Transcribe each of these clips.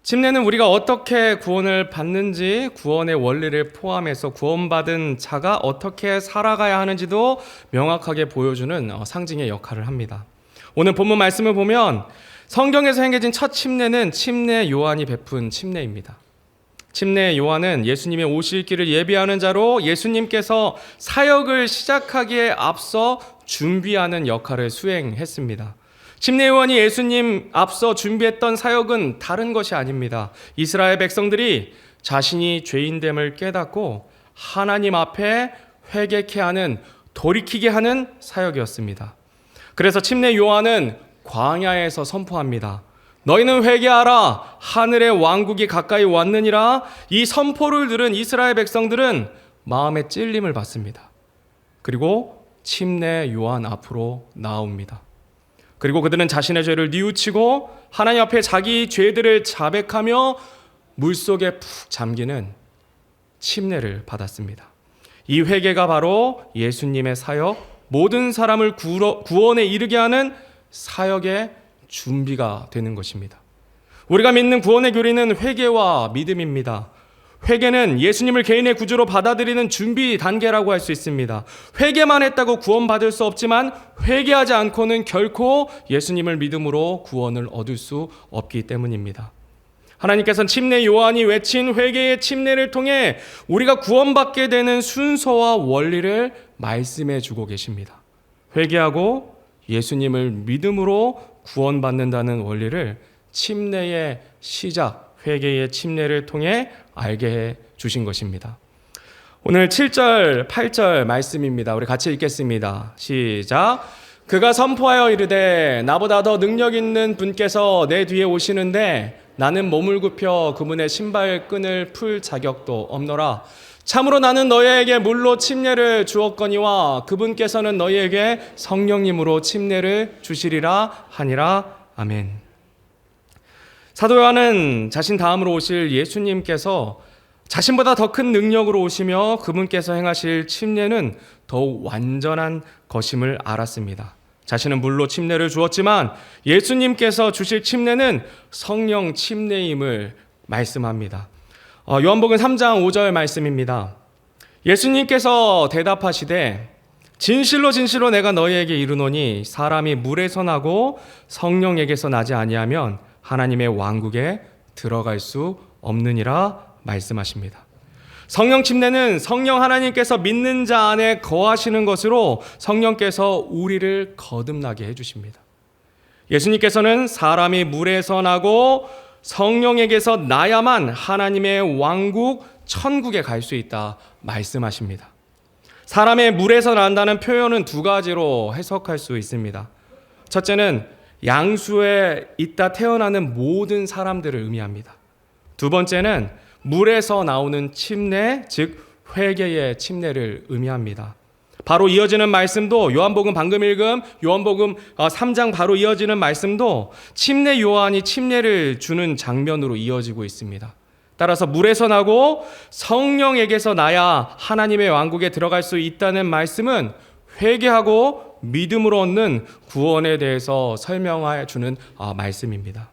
침례는 우리가 어떻게 구원을 받는지, 구원의 원리를 포함해서 구원받은 자가 어떻게 살아가야 하는지도 명확하게 보여주는 상징의 역할을 합니다. 오늘 본문 말씀을 보면 성경에서 행해진 첫 침례는 침례 요한이 베푼 침례입니다. 침례 요한은 예수님의 오실 길을 예비하는 자로 예수님께서 사역을 시작하기에 앞서 준비하는 역할을 수행했습니다. 침례 요한이 예수님 앞서 준비했던 사역은 다른 것이 아닙니다. 이스라엘 백성들이 자신이 죄인됨을 깨닫고 하나님 앞에 회개케 하는, 돌이키게 하는 사역이었습니다. 그래서 침례 요한은 광야에서 선포합니다. 너희는 회개하라, 하늘의 왕국이 가까이 왔느니라. 이 선포를 들은 이스라엘 백성들은 마음에 찔림을 받습니다. 그리고 침례 요한 앞으로 나옵니다. 그리고 그들은 자신의 죄를 뉘우치고 하나님 앞에 자기 죄들을 자백하며 물속에 푹 잠기는 침례를 받았습니다. 이 회개가 바로 예수님의 사역, 모든 사람을 구원에 이르게 하는 사역의 준비가 되는 것입니다. 우리가 믿는 구원의 교리는 회개와 믿음입니다. 회개는 예수님을 개인의 구주로 받아들이는 준비 단계라고 할 수 있습니다. 회개만 했다고 구원받을 수 없지만 회개하지 않고는 결코 예수님을 믿음으로 구원을 얻을 수 없기 때문입니다. 하나님께서는 침례 요한이 외친 회개의 침례를 통해 우리가 구원받게 되는 순서와 원리를 말씀해 주고 계십니다. 회개하고 예수님을 믿음으로 구원받는다는 원리를 침례의 시작, 회개의 침례를 통해 알게 해 주신 것입니다. 오늘 7절, 8절 말씀입니다. 우리 같이 읽겠습니다. 시작. 그가 선포하여 이르되 나보다 더 능력 있는 분께서 내 뒤에 오시는데 나는 몸을 굽혀 그분의 신발끈을 풀 자격도 없노라. 참으로 나는 너희에게 물로 침례를 주었거니와 그분께서는 너희에게 성령님으로 침례를 주시리라 하니라. 아멘. 사도 요한은 자신 다음으로 오실 예수님께서 자신보다 더 큰 능력으로 오시며 그분께서 행하실 침례는 더욱 완전한 것임을 알았습니다. 자신은 물로 침례를 주었지만 예수님께서 주실 침례는 성령 침례임을 말씀합니다. 요한복음 3장 5절 말씀입니다. 예수님께서 대답하시되 진실로 진실로 내가 너희에게 이르노니 사람이 물에서 나고 성령에게서 나지 아니하면 하나님의 왕국에 들어갈 수 없느니라 말씀하십니다. 성령 침례는 성령 하나님께서 믿는 자 안에 거하시는 것으로 성령께서 우리를 거듭나게 해주십니다. 예수님께서는 사람이 물에서 나고 성령에게서 나야만 하나님의 왕국 천국에 갈 수 있다 말씀하십니다. 사람의 물에서 난다는 표현은 두 가지로 해석할 수 있습니다. 첫째는 양수에 있다 태어나는 모든 사람들을 의미합니다. 두 번째는 물에서 나오는 침례, 즉 회개의 침례를 의미합니다. 바로 이어지는 말씀도 요한복음 방금 읽은 요한복음 3장 바로 이어지는 말씀도 침례 요한이 침례를 주는 장면으로 이어지고 있습니다. 따라서 물에서 나고 성령에게서 나야 하나님의 왕국에 들어갈 수 있다는 말씀은 회개하고 믿음으로 얻는 구원에 대해서 설명해 주는 말씀입니다.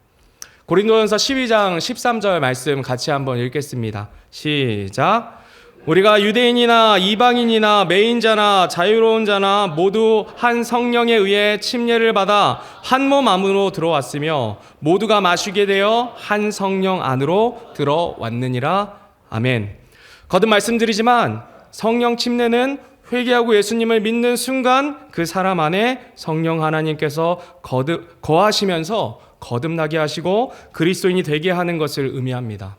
고린도전서 12장 13절 말씀 같이 한번 읽겠습니다. 시작. 우리가 유대인이나 이방인이나 매인자나 자유로운 자나 모두 한 성령에 의해 침례를 받아 한 몸 안으로 들어왔으며 모두가 마시게 되어 한 성령 안으로 들어왔느니라. 아멘. 거듭 말씀드리지만 성령 침례는 회개하고 예수님을 믿는 순간 그 사람 안에 성령 하나님께서 거하시면서 거듭나게 하시고 그리스도인이 되게 하는 것을 의미합니다.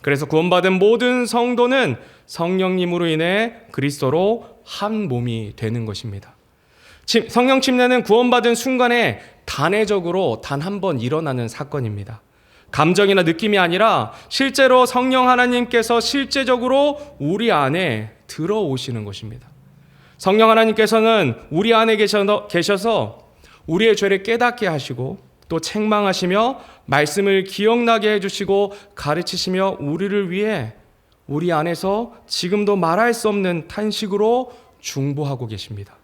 그래서 구원받은 모든 성도는 성령님으로 인해 그리스도로 한 몸이 되는 것입니다. 성령 침례는 구원받은 순간에 단회적으로 단 한 번 일어나는 사건입니다. 감정이나 느낌이 아니라 실제로 성령 하나님께서 실제적으로 우리 안에 들어오시는 것입니다. 성령 하나님께서는 우리 안에 계셔서 우리의 죄를 깨닫게 하시고 또 책망하시며 말씀을 기억나게 해주시고 가르치시며 우리를 위해 우리 안에서 지금도 말할 수 없는 탄식으로 중보하고 계십니다.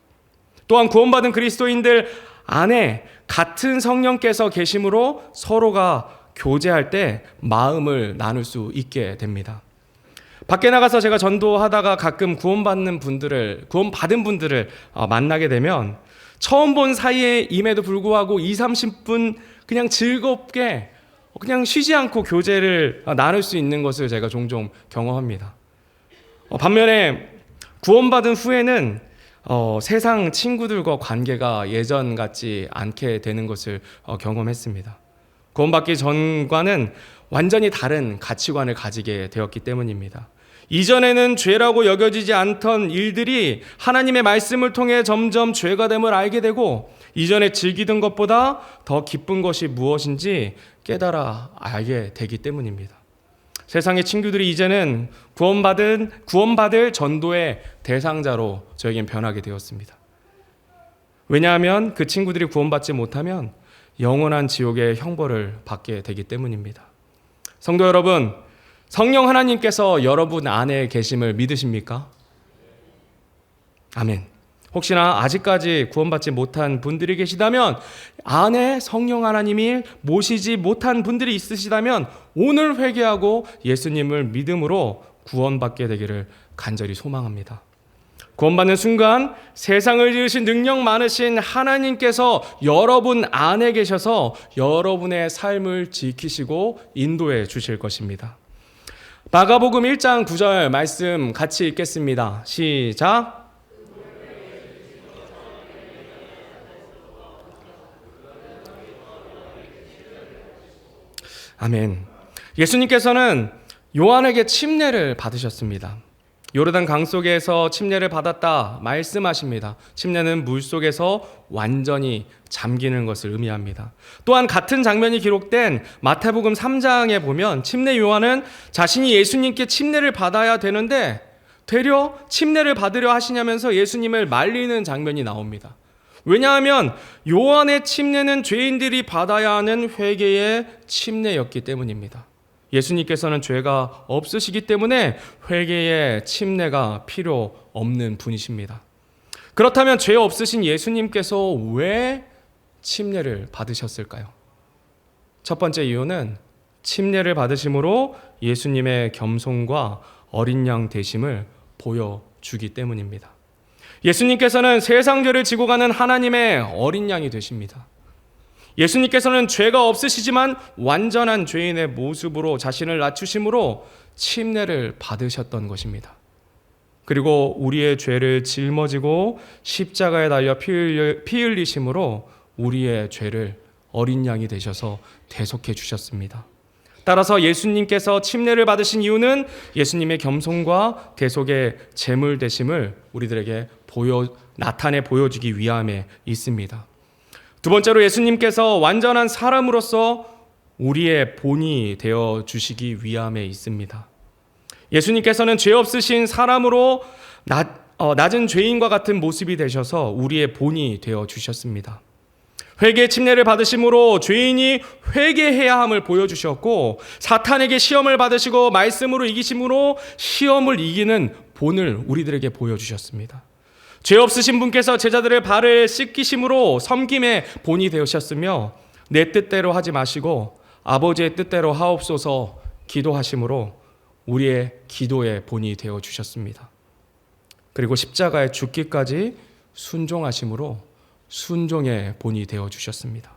또한 구원받은 그리스도인들 안에 같은 성령께서 계심으로 서로가 교제할 때 마음을 나눌 수 있게 됩니다. 밖에 나가서 제가 전도하다가 가끔 구원받은 분들을 만나게 되면 처음 본 사이에임에도 불구하고 20-30분 그냥 즐겁게 그냥 쉬지 않고 교제를 나눌 수 있는 것을 제가 종종 경험합니다. 반면에 구원받은 후에는 세상 친구들과 관계가 예전 같지 않게 되는 것을 경험했습니다. 구원받기 전과는 완전히 다른 가치관을 가지게 되었기 때문입니다. 이전에는 죄라고 여겨지지 않던 일들이 하나님의 말씀을 통해 점점 죄가 됨을 알게 되고 이전에 즐기던 것보다 더 기쁜 것이 무엇인지 깨달아 알게 되기 때문입니다. 세상의 친구들이 이제는 구원받을 전도의 대상자로 저에겐 변하게 되었습니다. 왜냐하면 그 친구들이 구원받지 못하면 영원한 지옥의 형벌을 받게 되기 때문입니다. 성도 여러분, 성령 하나님께서 여러분 안에 계심을 믿으십니까? 아멘. 혹시나 아직까지 구원받지 못한 분들이 계시다면, 안에 성령 하나님이 모시지 못한 분들이 있으시다면 오늘 회개하고 예수님을 믿음으로 구원받게 되기를 간절히 소망합니다. 구원받는 순간 세상을 지으신 능력 많으신 하나님께서 여러분 안에 계셔서 여러분의 삶을 지키시고 인도해 주실 것입니다. 마가복음 1장 9절 말씀 같이 읽겠습니다. 시작. 아멘. 예수님께서는 요한에게 침례를 받으셨습니다. 요르단 강 속에서 침례를 받았다 말씀하십니다. 침례는 물 속에서 완전히 잠기는 것을 의미합니다. 또한 같은 장면이 기록된 마태복음 3장에 보면 침례 요한은 자신이 예수님께 침례를 받아야 되는데 되려 침례를 받으려 하시냐면서 예수님을 말리는 장면이 나옵니다. 왜냐하면 요한의 침례는 죄인들이 받아야 하는 회개의 침례였기 때문입니다. 예수님께서는 죄가 없으시기 때문에 회개의 침례가 필요 없는 분이십니다. 그렇다면 죄 없으신 예수님께서 왜 침례를 받으셨을까요? 첫 번째 이유는 침례를 받으심으로 예수님의 겸손과 어린 양 되심을 보여주기 때문입니다. 예수님께서는 세상 죄를 지고 가는 하나님의 어린 양이 되십니다. 예수님께서는 죄가 없으시지만 완전한 죄인의 모습으로 자신을 낮추심으로 침례를 받으셨던 것입니다. 그리고 우리의 죄를 짊어지고 십자가에 달려 피 흘리심으로 우리의 죄를 어린 양이 되셔서 대속해 주셨습니다. 따라서 예수님께서 침례를 받으신 이유는 예수님의 겸손과 대속의 제물 되심을 우리들에게 나타내 보여주기 위함에 있습니다. 두 번째로 예수님께서 완전한 사람으로서 우리의 본이 되어 주시기 위함에 있습니다. 예수님께서는 죄 없으신 사람으로 낮은 죄인과 같은 모습이 되셔서 우리의 본이 되어 주셨습니다. 회개 침례를 받으심으로 죄인이 회개해야 함을 보여주셨고 사탄에게 시험을 받으시고 말씀으로 이기심으로 시험을 이기는 본을 우리들에게 보여주셨습니다. 죄 없으신 분께서 제자들의 발을 씻기심으로 섬김의 본이 되셨으며 내 뜻대로 하지 마시고 아버지의 뜻대로 하옵소서 기도하심으로 우리의 기도의 본이 되어주셨습니다. 그리고 십자가에 죽기까지 순종하심으로 순종의 본이 되어주셨습니다.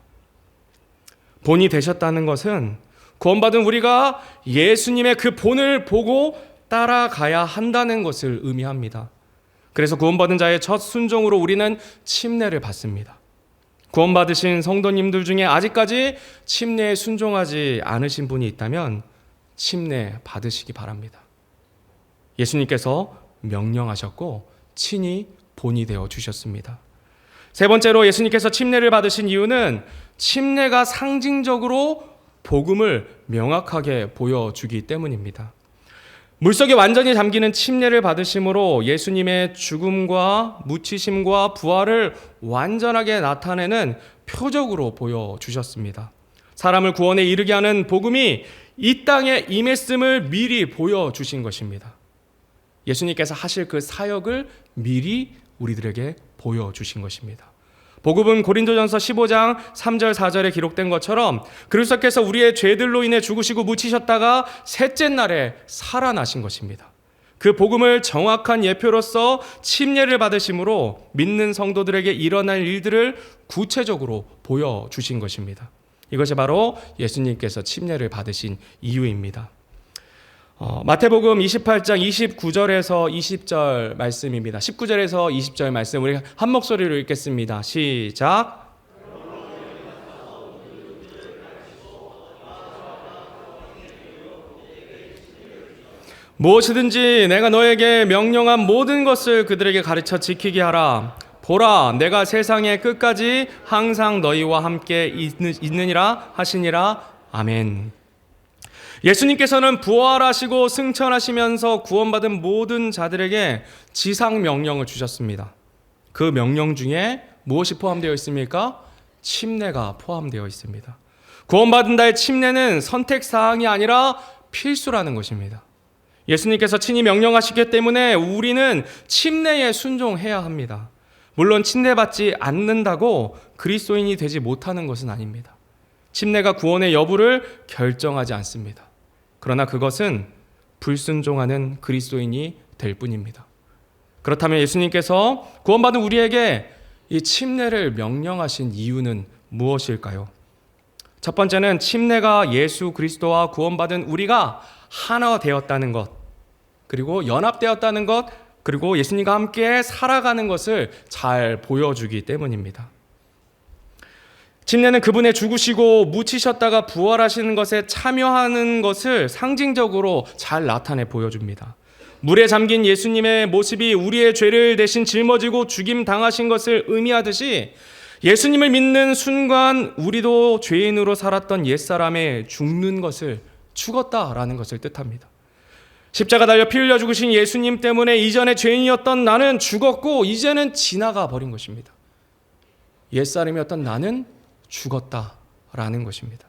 본이 되셨다는 것은 구원받은 우리가 예수님의 그 본을 보고 따라가야 한다는 것을 의미합니다. 그래서 구원받은 자의 첫 순종으로 우리는 침례를 받습니다. 구원받으신 성도님들 중에 아직까지 침례에 순종하지 않으신 분이 있다면 침례 받으시기 바랍니다. 예수님께서 명령하셨고 친히 본이 되어 주셨습니다. 세 번째로 예수님께서 침례를 받으신 이유는 침례가 상징적으로 복음을 명확하게 보여주기 때문입니다. 물속에 완전히 잠기는 침례를 받으심으로 예수님의 죽음과 묻히심과 부활을 완전하게 나타내는 표적으로 보여주셨습니다. 사람을 구원에 이르게 하는 복음이 이 땅에 임했음을 미리 보여주신 것입니다. 예수님께서 하실 그 사역을 미리 우리들에게 보여주신 것입니다. 복음은 고린도전서 15장 3절 4절에 기록된 것처럼 그리스도께서 우리의 죄들로 인해 죽으시고 묻히셨다가 셋째 날에 살아나신 것입니다. 그 복음을 정확한 예표로서 침례를 받으심으로 믿는 성도들에게 일어날 일들을 구체적으로 보여주신 것입니다. 이것이 바로 예수님께서 침례를 받으신 이유입니다. 마태복음 28장 29절에서 20절 말씀입니다. 19절에서 20절 말씀 우리 한 목소리로 읽겠습니다. 시작. 무엇이든지 내가 너에게 명령한 모든 것을 그들에게 가르쳐 지키게 하라. 보라, 내가 세상의 끝까지 항상 너희와 함께 있느니라 하시니라. 아멘. 예수님께서는 부활하시고 승천하시면서 구원받은 모든 자들에게 지상 명령을 주셨습니다. 그 명령 중에 무엇이 포함되어 있습니까? 침례가 포함되어 있습니다. 구원받은 자의 침례는 선택사항이 아니라 필수라는 것입니다. 예수님께서 친히 명령하시기 때문에 우리는 침례에 순종해야 합니다. 물론 침례받지 않는다고 그리스도인이 되지 못하는 것은 아닙니다. 침례가 구원의 여부를 결정하지 않습니다. 그러나 그것은 불순종하는 그리스도인이 될 뿐입니다. 그렇다면 예수님께서 구원받은 우리에게 이 침례를 명령하신 이유는 무엇일까요? 첫 번째는 침례가 예수 그리스도와 구원받은 우리가 하나 되었다는 것, 그리고 연합되었다는 것, 그리고 예수님과 함께 살아가는 것을 잘 보여주기 때문입니다. 침례는 그분의 죽으시고 묻히셨다가 부활하시는 것에 참여하는 것을 상징적으로 잘 나타내 보여줍니다. 물에 잠긴 예수님의 모습이 우리의 죄를 대신 짊어지고 죽임 당하신 것을 의미하듯이 예수님을 믿는 순간 우리도 죄인으로 살았던 옛사람의 죽는 것을 죽었다라는 것을 뜻합니다. 십자가 달려 피 흘려 죽으신 예수님 때문에 이전에 죄인이었던 나는 죽었고 이제는 지나가 버린 것입니다. 옛사람이었던 나는 죽었다라는 것입니다.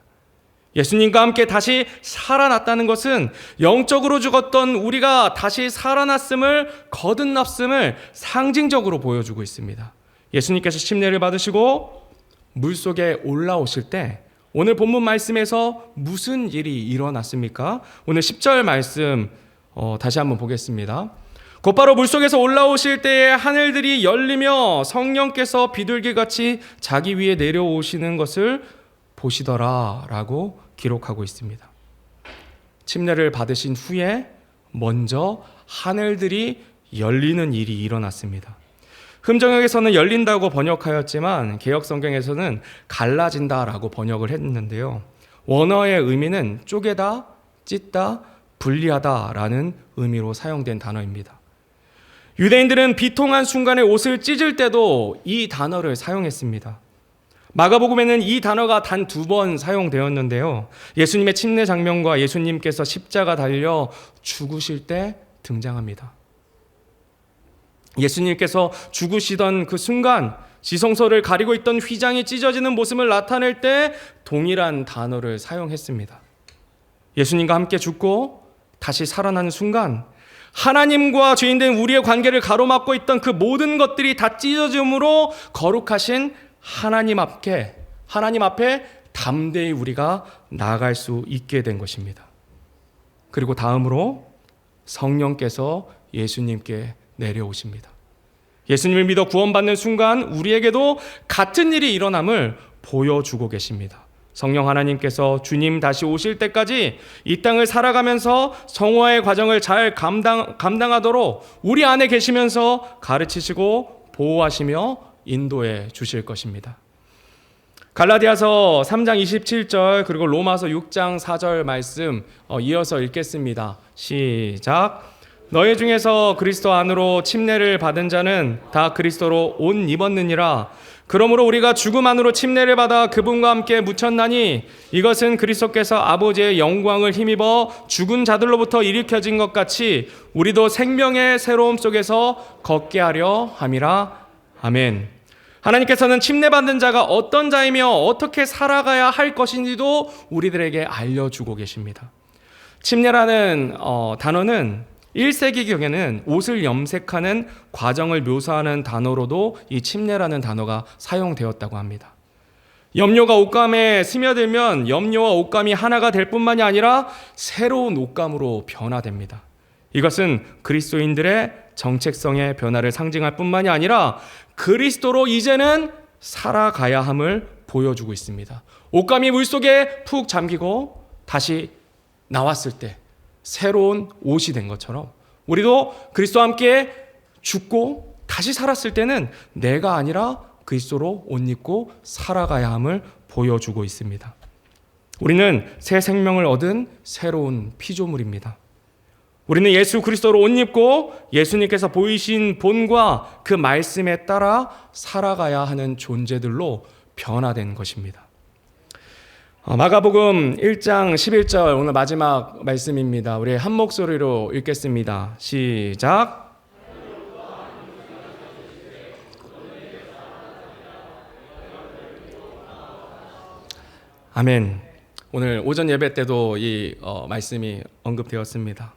예수님과 함께 다시 살아났다는 것은 영적으로 죽었던 우리가 다시 살아났음을 거듭났음을 상징적으로 보여주고 있습니다. 예수님께서 침례를 받으시고 물속에 올라오실 때 오늘 본문 말씀에서 무슨 일이 일어났습니까? 오늘 10절 말씀 다시 한번 보겠습니다. 곧바로 물속에서 올라오실 때에 하늘들이 열리며 성령께서 비둘기같이 자기 위에 내려오시는 것을 보시더라 라고 기록하고 있습니다. 침례를 받으신 후에 먼저 하늘들이 열리는 일이 일어났습니다. 흠정역에서는 열린다고 번역하였지만 개역성경에서는 갈라진다라고 번역을 했는데요. 원어의 의미는 쪼개다, 찢다, 분리하다라는 의미로 사용된 단어입니다. 유대인들은 비통한 순간에 옷을 찢을 때도 이 단어를 사용했습니다. 마가복음에는 이 단어가 단 2번 사용되었는데요. 예수님의 침례 장면과 예수님께서 십자가 달려 죽으실 때 등장합니다. 예수님께서 죽으시던 그 순간 지성소를 가리고 있던 휘장이 찢어지는 모습을 나타낼 때 동일한 단어를 사용했습니다. 예수님과 함께 죽고 다시 살아나는 순간 하나님과 죄인된 우리의 관계를 가로막고 있던 그 모든 것들이 다 찢어짐으로 거룩하신 하나님 앞에 담대히 우리가 나아갈 수 있게 된 것입니다. 그리고 다음으로 성령께서 예수님께 내려오십니다. 예수님을 믿어 구원받는 순간 우리에게도 같은 일이 일어남을 보여주고 계십니다. 성령 하나님께서 주님 다시 오실 때까지 이 땅을 살아가면서 성화의 과정을 잘 감당하도록 우리 안에 계시면서 가르치시고 보호하시며 인도해 주실 것입니다. 갈라디아서 3장 27절 그리고 로마서 6장 4절 말씀 이어서 읽겠습니다. 시작. 너희 중에서 그리스도 안으로 침례를 받은 자는 다 그리스도로 옷 입었느니라. 그러므로 우리가 죽음 안으로 침례를 받아 그분과 함께 묻혔나니 이것은 그리스도께서 아버지의 영광을 힘입어 죽은 자들로부터 일으켜진 것 같이 우리도 생명의 새로움 속에서 걷게 하려 함이라. 아멘. 하나님께서는 침례받은 자가 어떤 자이며 어떻게 살아가야 할 것인지도 우리들에게 알려주고 계십니다. 침례라는 단어는 1세기경에는 옷을 염색하는 과정을 묘사하는 단어로도 이 침례라는 단어가 사용되었다고 합니다. 염료가 옷감에 스며들면 염료와 옷감이 하나가 될 뿐만이 아니라 새로운 옷감으로 변화됩니다. 이것은 그리스도인들의 정체성의 변화를 상징할 뿐만이 아니라 그리스도로 이제는 살아가야 함을 보여주고 있습니다. 옷감이 물속에 푹 잠기고 다시 나왔을 때 새로운 옷이 된 것처럼 우리도 그리스도와 함께 죽고 다시 살았을 때는 내가 아니라 그리스도로 옷 입고 살아가야 함을 보여주고 있습니다. 우리는 새 생명을 얻은 새로운 피조물입니다. 우리는 예수 그리스도로 옷 입고 예수님께서 보이신 본과 그 말씀에 따라 살아가야 하는 존재들로 변화된 것입니다. 마가복음 1장 11절 오늘 마지막 말씀입니다. 우리 한 목소리로 읽겠습니다. 시작. 아멘. 오늘 오전 예배 때도 이 말씀이 언급되었습니다.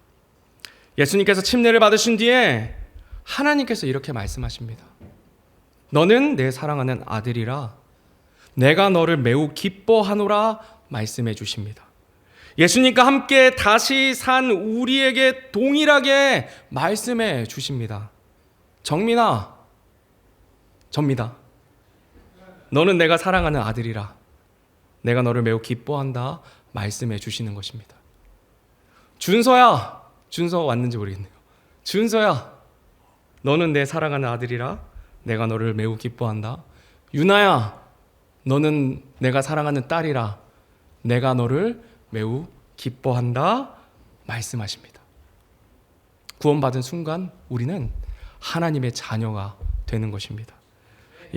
예수님께서 침례를 받으신 뒤에 하나님께서 이렇게 말씀하십니다. 너는 내 사랑하는 아들이라 내가 너를 매우 기뻐하노라 말씀해 주십니다. 예수님과 함께 다시 산 우리에게 동일하게 말씀해 주십니다. 정민아, 접니다. 너는 내가 사랑하는 아들이라 내가 너를 매우 기뻐한다 말씀해 주시는 것입니다. 준서야, 준서 왔는지 모르겠네요. 준서야, 너는 내 사랑하는 아들이라 내가 너를 매우 기뻐한다. 유나야, 너는 내가 사랑하는 딸이라 내가 너를 매우 기뻐한다 말씀하십니다. 구원받은 순간 우리는 하나님의 자녀가 되는 것입니다.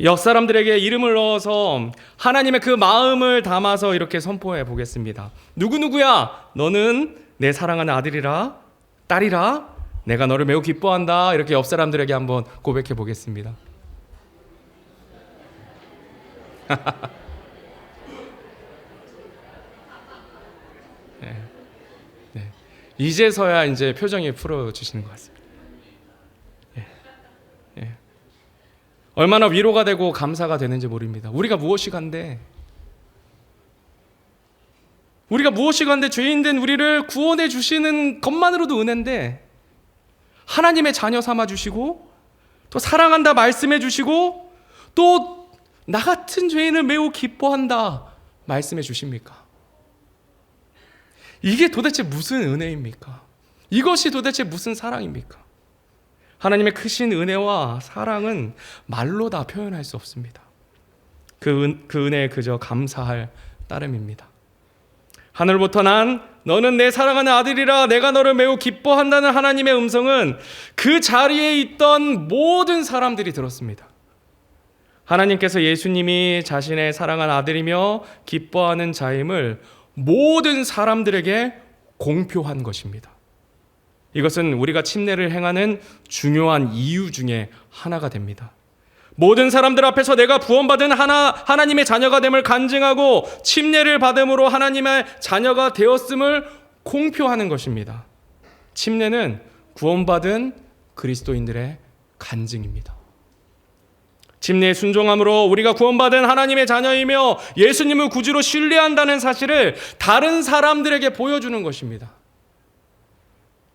옆 사람들에게 이름을 넣어서 하나님의 그 마음을 담아서 이렇게 선포해 보겠습니다. 누구누구야, 너는 내 사랑하는 아들이라 딸이라 내가 너를 매우 기뻐한다. 이렇게 옆 사람들에게 한번 고백해 보겠습니다. 네. 네. 이제서야 이제 표정이 풀어주시는 것 같습니다. 네. 네. 얼마나 위로가 되고 감사가 되는지 모릅니다. 우리가 무엇이간데 죄인된 우리를 구원해 주시는 것만으로도 은혜인데 하나님의 자녀 삼아 주시고 또 사랑한다 말씀해 주시고 또 나 같은 죄인을 매우 기뻐한다 말씀해 주십니까? 이게 도대체 무슨 은혜입니까? 이것이 도대체 무슨 사랑입니까? 하나님의 크신 은혜와 사랑은 말로 다 표현할 수 없습니다. 그 은혜에 그저 감사할 따름입니다. 하늘부터 난 너는 내 사랑하는 아들이라 내가 너를 매우 기뻐한다는 하나님의 음성은 그 자리에 있던 모든 사람들이 들었습니다. 하나님께서 예수님이 자신의 사랑하는 아들이며 기뻐하는 자임을 모든 사람들에게 공표한 것입니다. 이것은 우리가 침례를 행하는 중요한 이유 중에 하나가 됩니다. 모든 사람들 앞에서 내가 구원받은 하나님의 자녀가 됨을 간증하고 침례를 받음으로 하나님의 자녀가 되었음을 공표하는 것입니다. 침례는 구원받은 그리스도인들의 간증입니다. 침례의 순종함으로 우리가 구원받은 하나님의 자녀이며 예수님을 구주로 신뢰한다는 사실을 다른 사람들에게 보여주는 것입니다.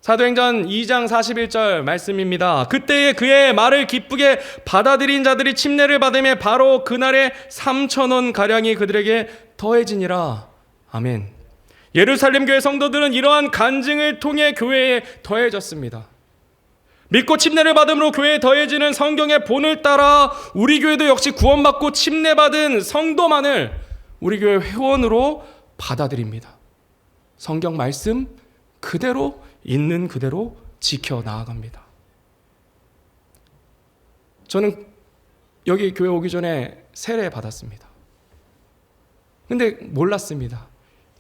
사도행전 2장 41절 말씀입니다. 그때에 그의 말을 기쁘게 받아들인 자들이 침례를 받으며 바로 그날에 3,000원 가량이 그들에게 더해지니라. 아멘. 예루살렘 교회 성도들은 이러한 간증을 통해 교회에 더해졌습니다. 믿고 침례를 받음으로 교회에 더해지는 성경의 본을 따라 우리 교회도 역시 구원받고 침례받은 성도만을 우리 교회 회원으로 받아들입니다. 성경 말씀 그대로 있는 그대로 지켜 나아갑니다. 저는 여기 교회 오기 전에 세례 받았습니다. 근데 몰랐습니다.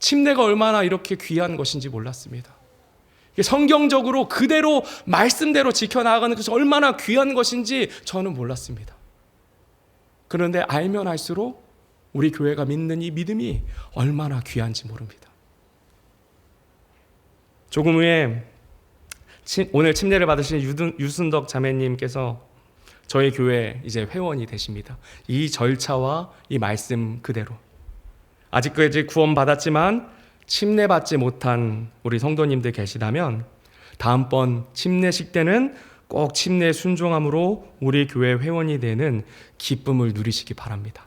침례가 얼마나 이렇게 귀한 것인지 몰랐습니다. 성경적으로 그대로 말씀대로 지켜나가는 것이 얼마나 귀한 것인지 저는 몰랐습니다. 그런데 알면 알수록 우리 교회가 믿는 이 믿음이 얼마나 귀한지 모릅니다. 조금 후에 오늘 침례를 받으신 유순덕 자매님께서 저희 교회 이제 회원이 되십니다. 이 절차와 이 말씀 그대로. 아직까지 구원받았지만 침례받지 못한 우리 성도님들 계시다면 다음번 침례식 때는 꼭 침례 순종함으로 우리 교회 회원이 되는 기쁨을 누리시기 바랍니다.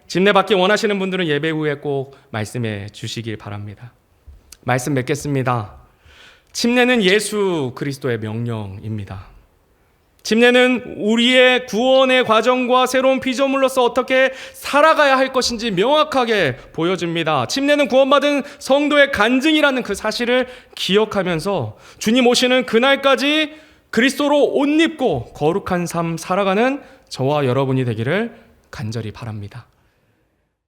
침례받기 원하시는 분들은 예배 후에 꼭 말씀해 주시길 바랍니다. 말씀 맺겠습니다. 침례는 예수 그리스도의 명령입니다. 침례는 우리의 구원의 과정과 새로운 피조물로서 어떻게 살아가야 할 것인지 명확하게 보여줍니다. 침례는 구원받은 성도의 간증이라는 그 사실을 기억하면서 주님 오시는 그날까지 그리스도로 옷 입고 거룩한 삶 살아가는 저와 여러분이 되기를 간절히 바랍니다.